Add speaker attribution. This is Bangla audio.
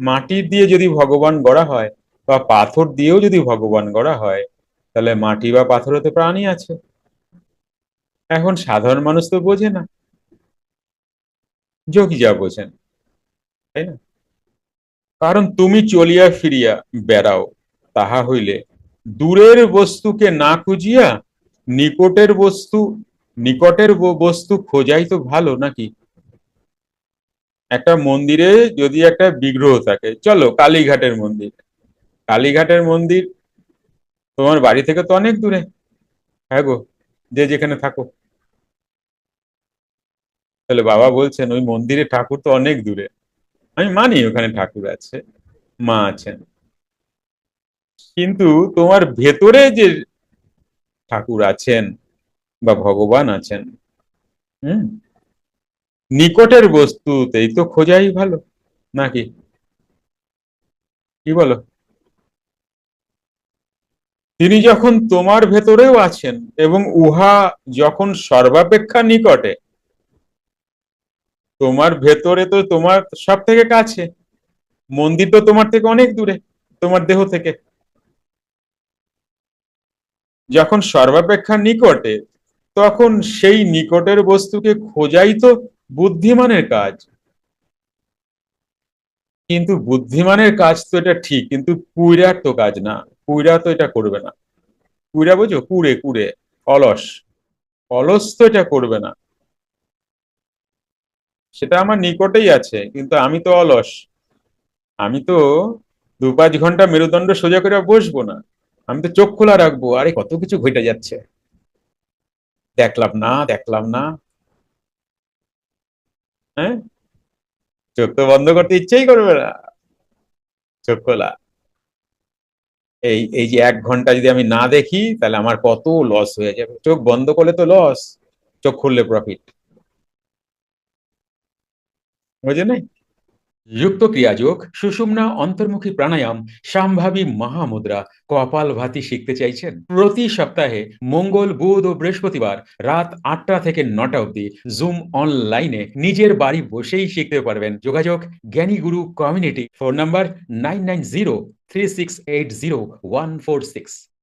Speaker 1: মাটি দিয়ে যদি ভগবান গড়া হয় বা পাথর দিয়েও যদি ভগবান গড়া হয়, তাহলে মাটি বা পাথরে তো প্রাণী আছে। এখন সাধারণ মানুষ তো বোঝে না, যোগী যা বোঝেন, তাই না? কারণ তুমি চলিয়া ফিরিয়া বেড়াও, তাহা হইলে দূরের বস্তুকে না খুঁজিয়া নিকটের বস্তু বস্তু খোঁজাই তো ভালো, নাকি? একটা মন্দিরে যদি একটা বিগ্রহ থাকে, চলো কালীঘাটের মন্দির, কালীঘাটের মন্দির তোমার বাড়ি থেকে তো অনেক দূরে। হ্যাঁ গো, যে যেখানে থাকো। তাহলে বাবা বলছেন ওই মন্দিরে ঠাকুর তো অনেক দূরে। আমি মানি ওখানে ঠাকুর আছে, মা আছেন, কিন্তু তোমার ভেতরে যে ঠাকুর আছেন বা ভগবান আছেন, হুম, নিকটের বস্তুতেই তো খোঁজাই ভালো, নাকি? কি বলো? তিনি যখন তোমার ভেতরেও আছেন এবং উহা যখন সর্বাপেক্ষা নিকটে, তোমার ভেতরে তো তোমার সব থেকে কাছে, মন্দির তো তোমার থেকে অনেক দূরে, তোমার দেহ থেকে। যখন সর্বাপেক্ষা নিকটে, তখন সেই নিকটের বস্তুকে খোঁজাই তো বুদ্ধিমানের কাজ। কিন্তু বুদ্ধিমানের কাজ তো এটা ঠিক, কিন্তু কুইরার তো কাজ না। কুইরা তো এটা করবে না। কুইরা বোঝো? কুড়ে কুড়ে, অলস। অলস তো এটা করবে না। সেটা আমার নিকটেই আছে, কিন্তু আমি তো অলস। আমি তো 2-5 ঘন্টা মেরুদণ্ড সোজা করে বসবো না। আমি তো চোখ খোলা রাখবো, আরে কত কিছু ঘটে যাচ্ছে, দেখলাম না দেখলাম না। হ্যাঁ, চোখ তো বন্ধ করতে ইচ্ছেই করবে না, চোখ খোলা। এই এই যে 1 ঘন্টা যদি আমি না দেখি, তাহলে আমার কত লস হয়ে যাবে। চোখ বন্ধ করলে তো লস, চোখ খুললে প্রফিট। বুঝে নাই? যুক্ত ক্রিয়াযোগ, সুষুম্না অন্তর্মুখী প্রাণায়াম, সম্ভাবী মহামুদ্রা, কপালভাতি শিখতে চাইছেন? প্রতি সপ্তাহে মঙ্গল, বুধ ও বৃহস্পতিবার রাত 8টা থেকে 9টা অবধি জুম অনলাইনে নিজের বাড়ি বসেই শিখতে পারবেন। যোগাযোগ জ্ঞানী গুরু কমিউনিটি, ফোন নাম্বার 9903680146।